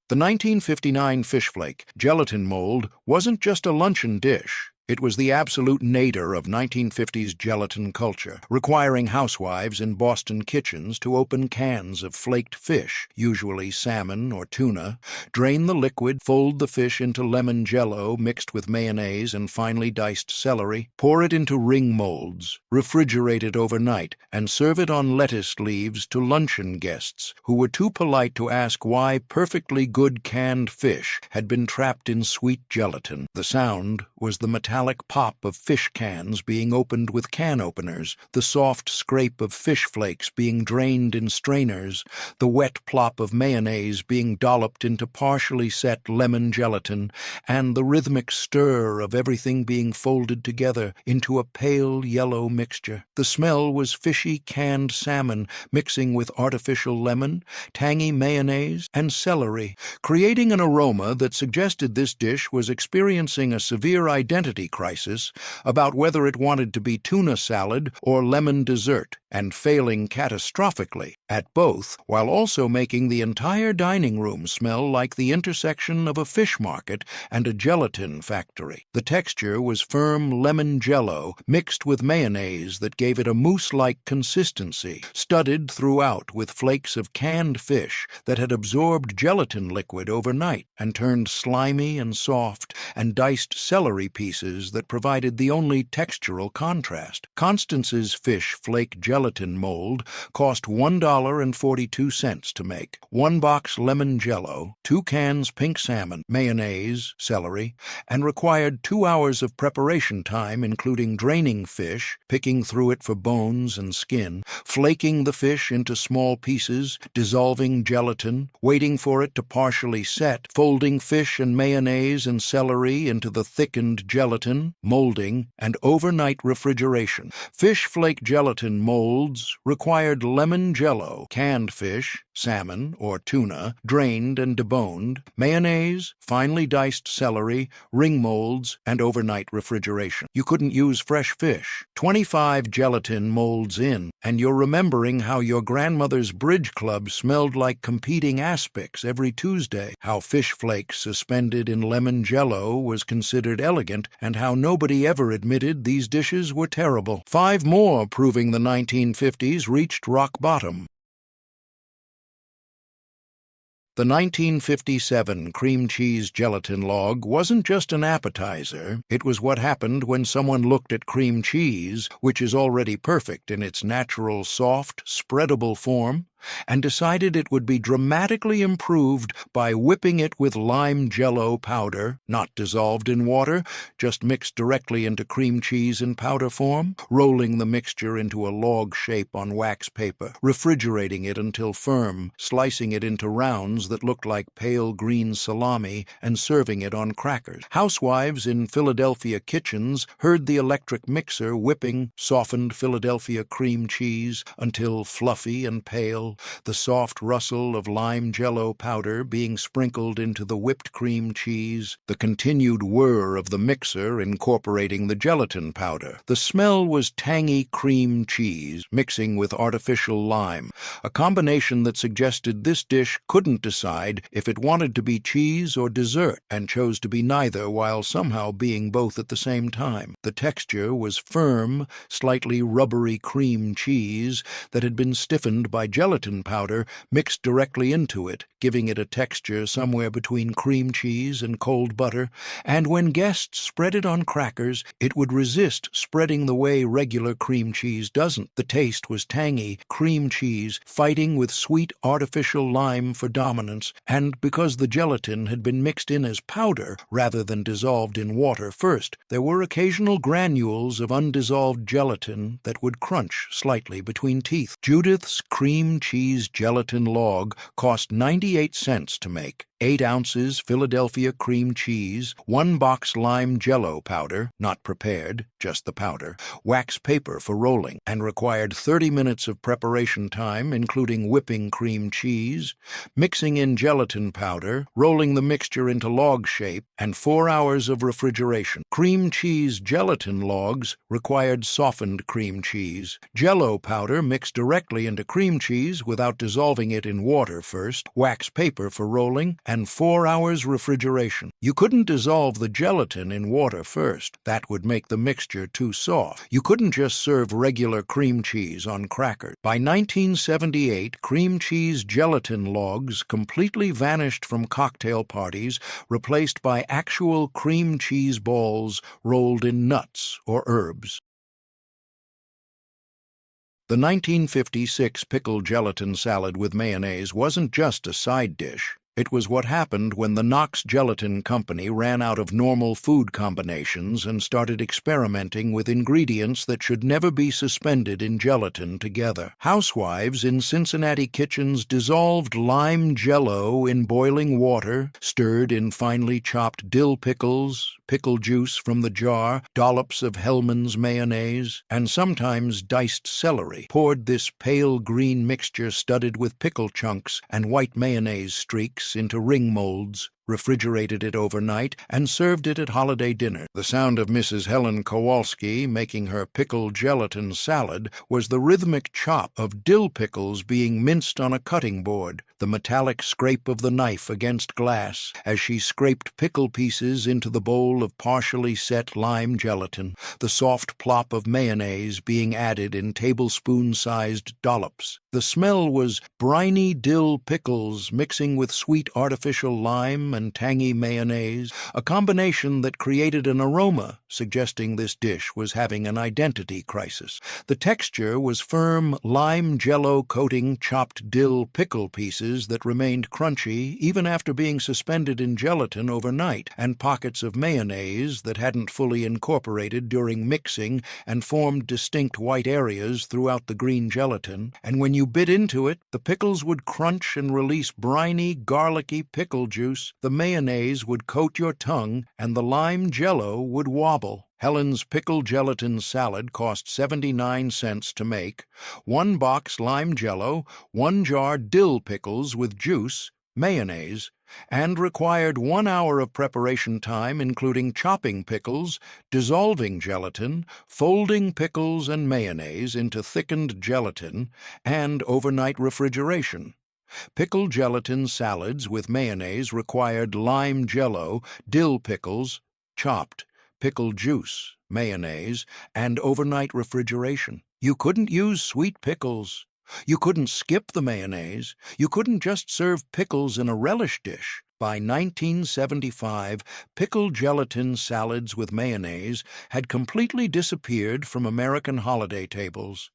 The 1959 fish flake gelatin mold wasn't just a luncheon dish. It was the absolute nadir of 1950s gelatin culture, requiring housewives in Boston kitchens to open cans of flaked fish, usually salmon or tuna, drain the liquid, fold the fish into lemon Jell-O mixed with mayonnaise and finely diced celery, pour it into ring molds, refrigerate it overnight, and serve it on lettuce leaves to luncheon guests who were too polite to ask why perfectly good canned fish had been trapped in sweet gelatin. The sound was the metallic pop of fish cans being opened with can openers, the soft scrape of fish flakes being drained in strainers, the wet plop of mayonnaise being dolloped into partially set lemon gelatin, and the rhythmic stir of everything being folded together into a pale yellow mixture. The smell was fishy canned salmon mixing with artificial lemon, tangy mayonnaise, and celery, creating an aroma that suggested this dish was experiencing a severe identity crisis about whether it wanted to be tuna salad or lemon dessert. and failing catastrophically at both, while also making the entire dining room smell like the intersection of a fish market and a gelatin factory. The texture was firm lemon jello mixed with mayonnaise that gave it a mousse-like consistency, studded throughout with flakes of canned fish that had absorbed gelatin liquid overnight and turned slimy and soft, and diced celery pieces that provided the only textural contrast. Constance's fish flake gelatin mold cost $1.42 to make. 1 box lemon jello, 2 cans pink salmon, mayonnaise, celery, and required 2 hours of preparation time, including draining fish, picking through it for bones and skin, flaking the fish into small pieces, dissolving gelatin, waiting for it to partially set, folding fish and mayonnaise and celery into the thickened gelatin, molding, and overnight refrigeration. Fish flake gelatin molds required lemon jello, canned fish, salmon or tuna, drained and deboned, mayonnaise, finely diced celery, ring molds, and overnight refrigeration. You couldn't use fresh fish. 25 gelatin molds in, and you're remembering how your grandmother's bridge club smelled like competing aspics every Tuesday, how fish flakes suspended in lemon jello was considered elegant, and how nobody ever admitted these dishes were terrible. 5 more proving the 1950s reached rock bottom. The 1957 cream cheese gelatin log wasn't just an appetizer, it was what happened when someone looked at cream cheese, which is already perfect in its natural, soft, spreadable form, and decided it would be dramatically improved by whipping it with lime jello powder, not dissolved in water, just mixed directly into cream cheese in powder form, rolling the mixture into a log shape on wax paper, refrigerating it until firm, slicing it into rounds that looked like pale green salami, and serving it on crackers. Housewives in Philadelphia kitchens heard the electric mixer whipping softened Philadelphia cream cheese until fluffy and pale, the soft rustle of lime jello powder being sprinkled into the whipped cream cheese, the continued whir of the mixer incorporating the gelatin powder. The smell was tangy cream cheese mixing with artificial lime, a combination that suggested this dish couldn't decide if it wanted to be cheese or dessert, and chose to be neither while somehow being both at the same time. The texture was firm, slightly rubbery cream cheese that had been stiffened by gelatin powder mixed directly into it, giving it a texture somewhere between cream cheese and cold butter, and when guests spread it on crackers, it would resist spreading the way regular cream cheese doesn't. The taste was tangy cream cheese fighting with sweet artificial lime for dominance, and because the gelatin had been mixed in as powder rather than dissolved in water first, there were occasional granules of undissolved gelatin that would crunch slightly between teeth. Judith's cream cheese gelatin log cost 98 cents to make. 8 ounces Philadelphia cream cheese, 1 box lime jello powder, not prepared, just the powder, wax paper for rolling, and required 30 minutes of preparation time, including whipping cream cheese, mixing in gelatin powder, rolling the mixture into log shape, and 4 hours of refrigeration. Cream cheese gelatin logs required softened cream cheese, jello powder mixed directly into cream cheese without dissolving it in water first, wax paper for rolling, and 4 hours refrigeration. You couldn't dissolve the gelatin in water first. That would make the mixture too soft. You couldn't just serve regular cream cheese on crackers. By 1978, cream cheese gelatin logs completely vanished from cocktail parties, replaced by actual cream cheese balls rolled in nuts or herbs. The 1956 pickle gelatin salad with mayonnaise wasn't just a side dish. It was what happened when the Knox Gelatin Company ran out of normal food combinations and started experimenting with ingredients that should never be suspended in gelatin together. Housewives in Cincinnati kitchens dissolved lime jello in boiling water, stirred in finely chopped dill pickles, pickle juice from the jar, dollops of Hellmann's mayonnaise, and sometimes diced celery, poured this pale green mixture studded with pickle chunks and white mayonnaise streaks into ring molds, refrigerated it overnight, and served it at holiday dinner. The sound of Mrs. Helen Kowalski making her pickle gelatin salad was the rhythmic chop of dill pickles being minced on a cutting board, the metallic scrape of the knife against glass as she scraped pickle pieces into the bowl of partially set lime gelatin, the soft plop of mayonnaise being added in tablespoon-sized dollops. The smell was briny dill pickles mixing with sweet artificial lime and tangy mayonnaise, a combination that created an aroma suggesting this dish was having an identity crisis. The texture was firm lime jello coating chopped dill pickle pieces that remained crunchy even after being suspended in gelatin overnight, and pockets of mayonnaise that hadn't fully incorporated during mixing and formed distinct white areas throughout the green gelatin. And when you bit into it, the pickles would crunch and release briny, garlicky pickle juice, the mayonnaise would coat your tongue, and the lime jello would wobble. Helen's pickle gelatin salad cost 79 cents to make, 1 box lime jello, 1 jar dill pickles with juice, mayonnaise, and required 1 hour of preparation time, including chopping pickles, dissolving gelatin, folding pickles and mayonnaise into thickened gelatin, and overnight refrigeration. Pickle gelatin salads with mayonnaise required lime jello, dill pickles, chopped, pickle juice, mayonnaise, and overnight refrigeration. You couldn't use sweet pickles. You couldn't skip the mayonnaise. You couldn't just serve pickles in a relish dish. By 1975, pickle gelatin salads with mayonnaise had completely disappeared from American holiday tables.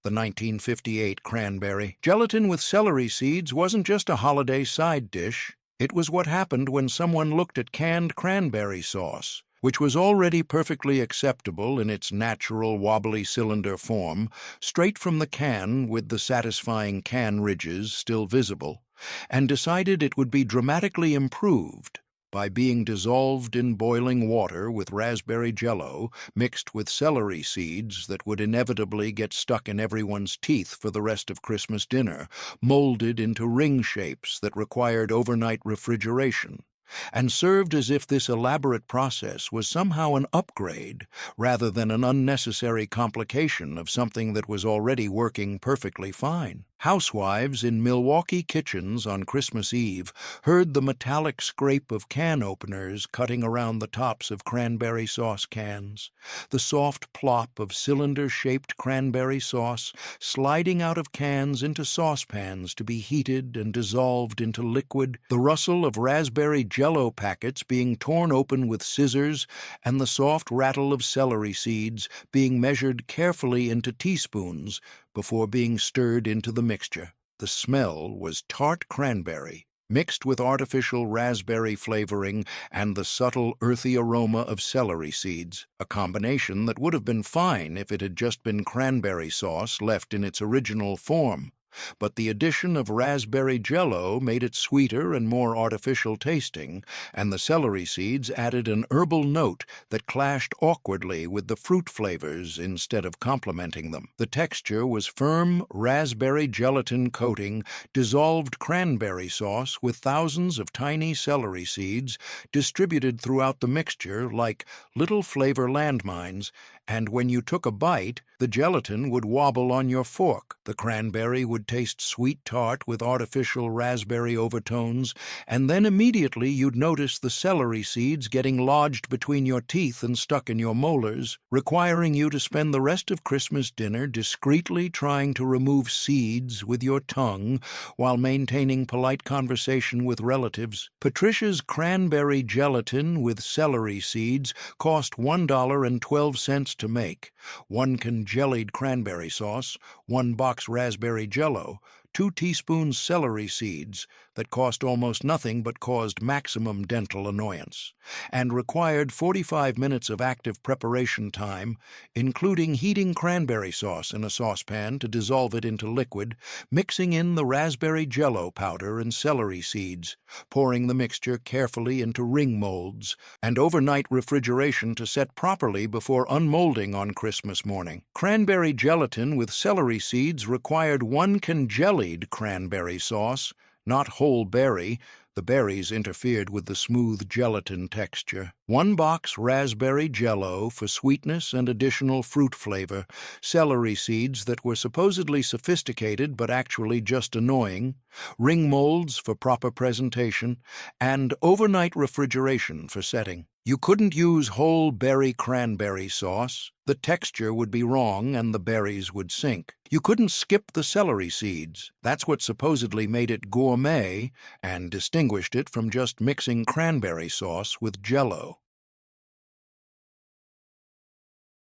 The 1958 cranberry. Gelatin with celery seeds wasn't just a holiday side dish. It was what happened when someone looked at canned cranberry sauce, which was already perfectly acceptable in its natural wobbly cylinder form, straight from the can with the satisfying can ridges still visible, and decided it would be dramatically improved by being dissolved in boiling water with raspberry jello mixed with celery seeds that would inevitably get stuck in everyone's teeth for the rest of Christmas dinner, molded into ring shapes that required overnight refrigeration, and served as if this elaborate process was somehow an upgrade rather than an unnecessary complication of something that was already working perfectly fine. Housewives in Milwaukee kitchens on Christmas Eve heard the metallic scrape of can openers cutting around the tops of cranberry sauce cans, the soft plop of cylinder-shaped cranberry sauce sliding out of cans into saucepans to be heated and dissolved into liquid, the rustle of raspberry jello packets being torn open with scissors, and the soft rattle of celery seeds being measured carefully into teaspoons before being stirred into the mixture. The smell was tart cranberry, mixed with artificial raspberry flavoring and the subtle earthy aroma of celery seeds, a combination that would have been fine if it had just been cranberry sauce left in its original form. But the addition of raspberry jello made it sweeter and more artificial tasting, and the celery seeds added an herbal note that clashed awkwardly with the fruit flavors instead of complementing them. The texture was firm raspberry gelatin coating, dissolved cranberry sauce with thousands of tiny celery seeds distributed throughout the mixture like little flavor landmines, and when you took a bite, the gelatin would wobble on your fork. The cranberry would taste sweet tart with artificial raspberry overtones, and then immediately you'd notice the celery seeds getting lodged between your teeth and stuck in your molars, requiring you to spend the rest of Christmas dinner discreetly trying to remove seeds with your tongue while maintaining polite conversation with relatives. Patricia's cranberry gelatin with celery seeds cost $1.12 to make. 1 can jellied cranberry sauce, 1 box raspberry jello, 2 teaspoons celery seeds that cost almost nothing but caused maximum dental annoyance, and required 45 minutes of active preparation time, including heating cranberry sauce in a saucepan to dissolve it into liquid, mixing in the raspberry jello powder and celery seeds, pouring the mixture carefully into ring molds, and overnight refrigeration to set properly before unmolding on Christmas morning. Cranberry gelatin with celery seeds required 1 can jellied cranberry sauce, not whole berry. The berries interfered with the smooth gelatin texture. 1 box raspberry jello for sweetness and additional fruit flavor. Celery seeds that were supposedly sophisticated but actually just annoying. Ring molds for proper presentation. And overnight refrigeration for setting. You couldn't use whole berry cranberry sauce. The texture would be wrong and the berries would sink. You couldn't skip the celery seeds. That's what supposedly made it gourmet and distinguished it from just mixing cranberry sauce with Jell-O.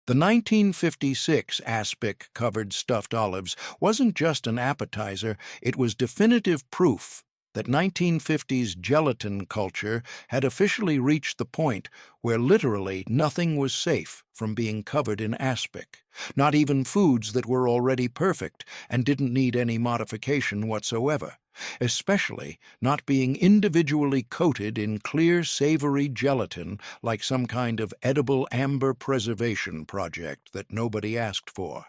The 1956 aspic-covered stuffed olives wasn't just an appetizer, it was definitive proof that 1950s gelatin culture had officially reached the point where literally nothing was safe from being covered in aspic, not even foods that were already perfect and didn't need any modification whatsoever, especially not being individually coated in clear, savory gelatin like some kind of edible amber preservation project that nobody asked for.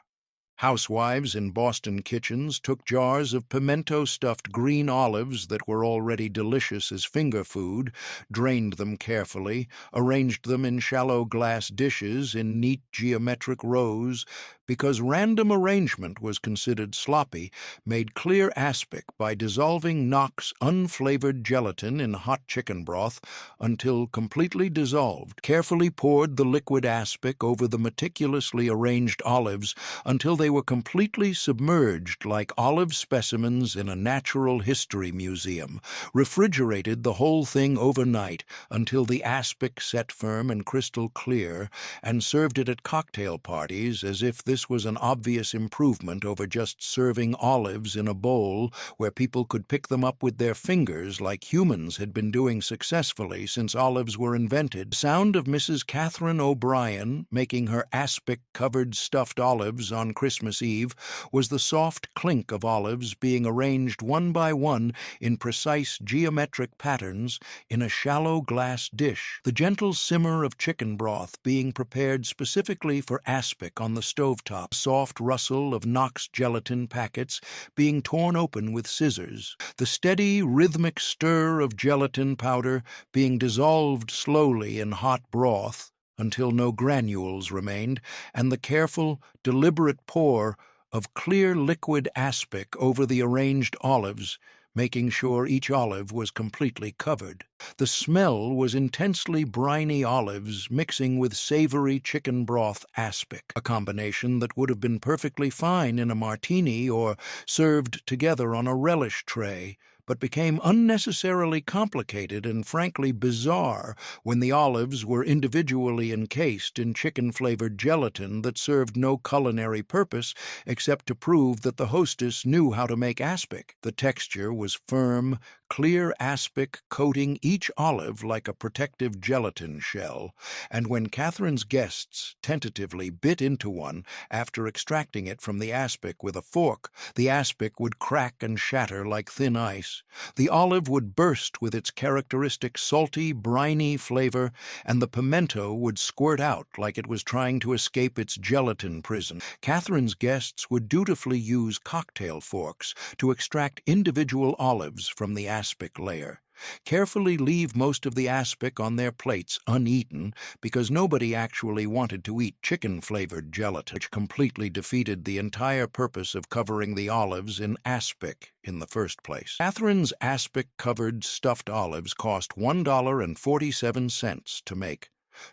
Housewives in Boston kitchens took jars of pimento-stuffed green olives that were already delicious as finger food, drained them carefully, arranged them in shallow glass dishes in neat geometric rows, because random arrangement was considered sloppy, made clear aspic by dissolving Knox unflavored gelatin in hot chicken broth until completely dissolved, carefully poured the liquid aspic over the meticulously arranged olives until they were completely submerged like olive specimens in a natural history museum, refrigerated the whole thing overnight until the aspic set firm and crystal clear, and served it at cocktail parties as if this was an obvious improvement over just serving olives in a bowl where people could pick them up with their fingers like humans had been doing successfully since olives were invented. The sound of Mrs. Catherine O'Brien making her aspic-covered stuffed olives on Christmas Eve was the soft clink of olives being arranged one by one in precise geometric patterns in a shallow glass dish, the gentle simmer of chicken broth being prepared specifically for aspic on the stovetop, soft rustle of Knox gelatin packets being torn open with scissors, the steady, rhythmic stir of gelatin powder being dissolved slowly in hot broth until no granules remained, and the careful, deliberate pour of clear liquid aspic over the arranged olives, making sure each olive was completely covered. The smell was intensely briny olives mixing with savory chicken broth aspic, a combination that would have been perfectly fine in a martini or served together on a relish tray, but became unnecessarily complicated and frankly bizarre when the olives were individually encased in chicken-flavored gelatin that served no culinary purpose except to prove that the hostess knew how to make aspic. The texture was firm, clear aspic coating each olive like a protective gelatin shell, and when Catherine's guests tentatively bit into one after extracting it from the aspic with a fork, the aspic would crack and shatter like thin ice. The olive would burst with its characteristic salty, briny flavor, and the pimento would squirt out like it was trying to escape its gelatin prison. Catherine's guests would dutifully use cocktail forks to extract individual olives from the aspic layer. Carefully leave most of the aspic on their plates uneaten because nobody actually wanted to eat chicken-flavored gelatin, which completely defeated the entire purpose of covering the olives in aspic in the first place. Catherine's aspic-covered stuffed olives cost $1.47 to make.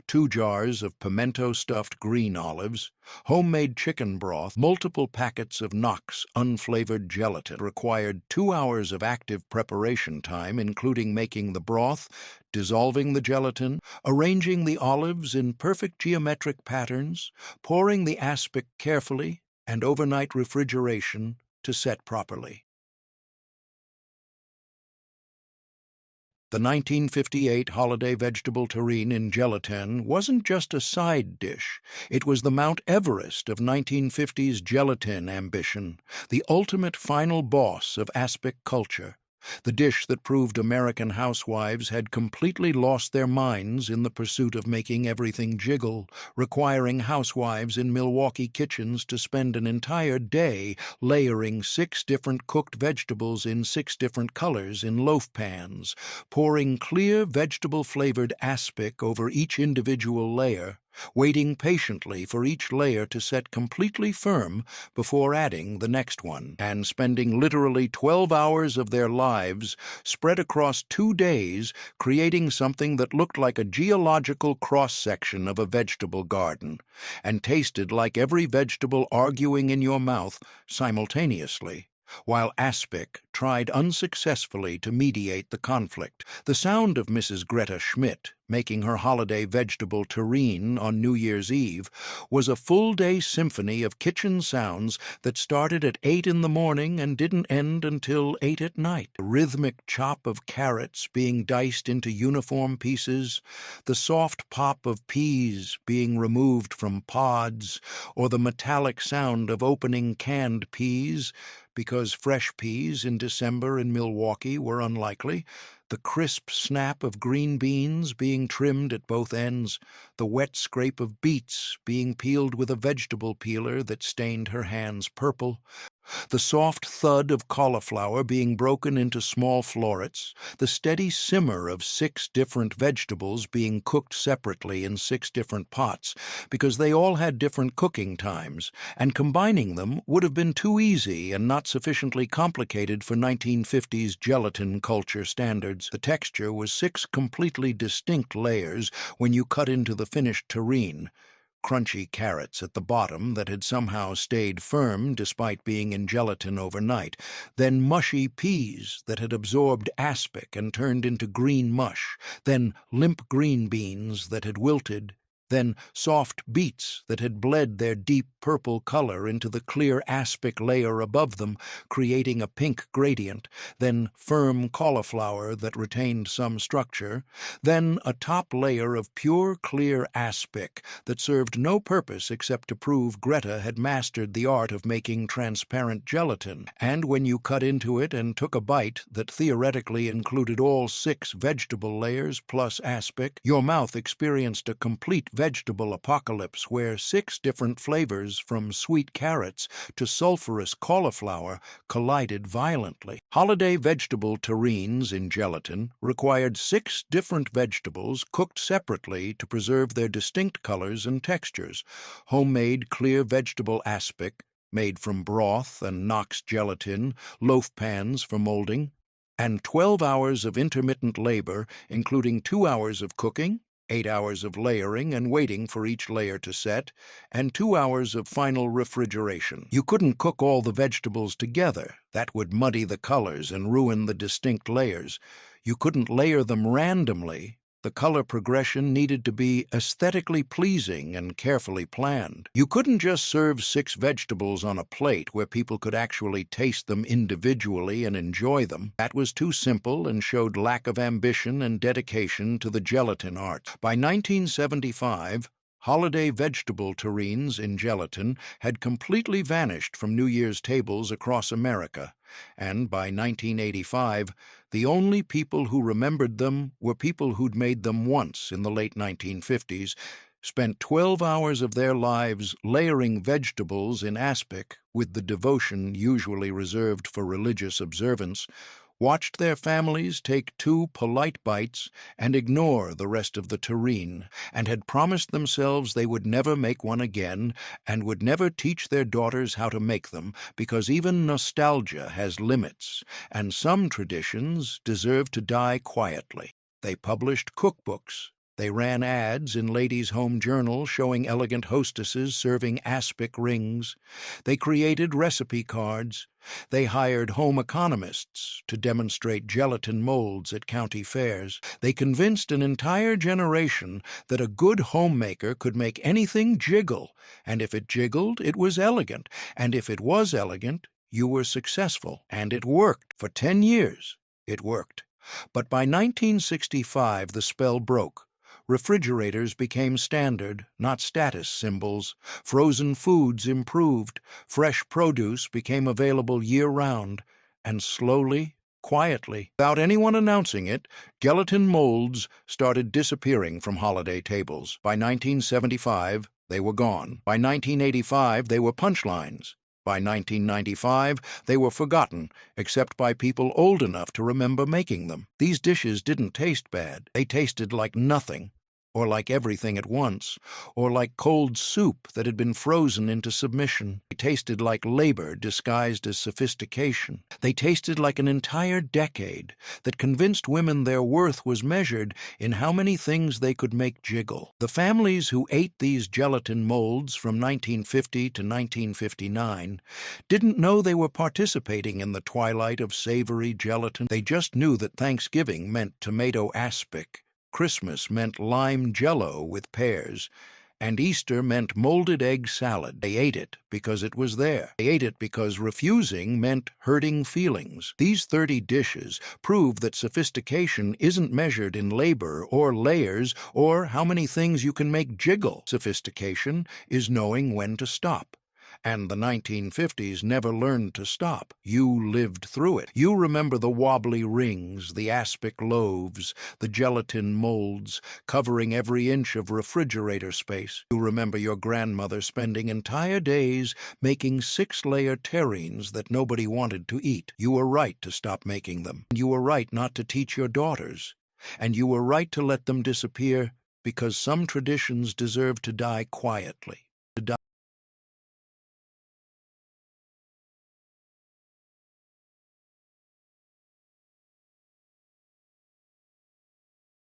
2 jars of pimento-stuffed green olives, homemade chicken broth, multiple packets of Knox unflavored gelatin. Required 2 hours of active preparation time, including making the broth, dissolving the gelatin, arranging the olives in perfect geometric patterns, pouring the aspic carefully, and overnight refrigeration to set properly. The 1958 holiday vegetable terrine in gelatin wasn't just a side dish. It was the Mount Everest of 1950s gelatin ambition, the ultimate final boss of aspic culture. the dish that proved American housewives had completely lost their minds in the pursuit of making everything jiggle, requiring housewives in Milwaukee kitchens to spend an entire day layering 6 different cooked vegetables in 6 different colors in loaf pans, pouring clear vegetable-flavored aspic over each individual layer, waiting patiently for each layer to set completely firm before adding the next one, and spending literally 12 hours of their lives spread across 2 days creating something that looked like a geological cross-section of a vegetable garden, and tasted like every vegetable arguing in your mouth simultaneously, while aspic tried unsuccessfully to mediate the conflict. The sound of Mrs. Greta Schmidt making her holiday vegetable terrine on New Year's Eve was a full-day symphony of kitchen sounds that started at 8 in the morning and didn't end until 8 at night. The rhythmic chop of carrots being diced into uniform pieces, the soft pop of peas being removed from pods, or the metallic sound of opening canned peas, because fresh peas in December in Milwaukee were unlikely, the crisp snap of green beans being trimmed at both ends, the wet scrape of beets being peeled with a vegetable peeler that stained her hands purple, the soft thud of cauliflower being broken into small florets, the steady simmer of 6 different vegetables being cooked separately in 6 different pots, because they all had different cooking times, and combining them would have been too easy and not sufficiently complicated for 1950s gelatin culture standards. The texture was 6 completely distinct layers when you cut into the finished terrine. Crunchy carrots at the bottom that had somehow stayed firm despite being in gelatin overnight, then mushy peas that had absorbed aspic and turned into green mush, then limp green beans that had wilted, then soft beets that had bled their deep purple color into the clear aspic layer above them, creating a pink gradient, then firm cauliflower that retained some structure, then a top layer of pure clear aspic that served no purpose except to prove Greta had mastered the art of making transparent gelatin, and when you cut into it and took a bite that theoretically included all 6 vegetable layers plus aspic, your mouth experienced a complete vegetable apocalypse where 6 different flavors, from sweet carrots to sulfurous cauliflower, collided violently. Holiday vegetable terrines in gelatin required 6 different vegetables cooked separately to preserve their distinct colors and textures. Homemade clear vegetable aspic, made from broth and Knox gelatin, loaf pans for molding, and 12 hours of intermittent labor, including 2 hours of cooking, 8 hours of layering and waiting for each layer to set, and 2 hours of final refrigeration. You couldn't cook all the vegetables together. That would muddy the colors and ruin the distinct layers. You couldn't layer them randomly. The color progression needed to be aesthetically pleasing and carefully planned. You couldn't just serve 6 vegetables on a plate where people could actually taste them individually and enjoy them. That was too simple and showed lack of ambition and dedication to the gelatin art. By 1975, holiday vegetable terrines in gelatin had completely vanished from New Year's tables across America, and by 1985, the only people who remembered them were people who'd made them once in the late 1950s, spent 12 hours of their lives layering vegetables in aspic with the devotion usually reserved for religious observance, watched their families take 2 polite bites and ignore the rest of the terrine, and had promised themselves they would never make one again and would never teach their daughters how to make them, because even nostalgia has limits, and some traditions deserve to die quietly. They published cookbooks. They ran ads in ladies' home journals showing elegant hostesses serving aspic rings. They created recipe cards. They hired home economists to demonstrate gelatin molds at county fairs. They convinced an entire generation that a good homemaker could make anything jiggle, and if it jiggled, it was elegant, and if it was elegant, you were successful. And it worked. For 10 years, it worked. But by 1965, the spell broke. Refrigerators became standard, not status symbols. Frozen foods improved. Fresh produce became available year-round. And slowly, Quietly, without anyone announcing it, gelatin molds started disappearing from holiday tables. By 1975, they were gone. By 1985, they were punchlines. By 1995, they were forgotten, except by people old enough to remember making them. These dishes didn't taste bad. They tasted like nothing, or like everything at once, or like cold soup that had been frozen into submission. They tasted like labor disguised as sophistication. They tasted like an entire decade that convinced women their worth was measured in how many things they could make jiggle. The families who ate these gelatin molds from 1950 to 1959 didn't know they were participating in the twilight of savory gelatin. They just knew that Thanksgiving meant tomato aspic, Christmas meant lime jello with pears, and Easter meant molded egg salad. They ate it because it was there. They ate it because refusing meant hurting feelings. These 30 dishes prove that sophistication isn't measured in labor or layers or how many things you can make jiggle. Sophistication is knowing when to stop. And the 1950s never learned to stop. You lived through it. You remember the wobbly rings, the aspic loaves, the gelatin molds, covering every inch of refrigerator space. You remember your grandmother spending entire days making 6-layer terrines that nobody wanted to eat. You were right to stop making them. You were right not to teach your daughters. And you were right to let them disappear because some traditions deserve to die quietly.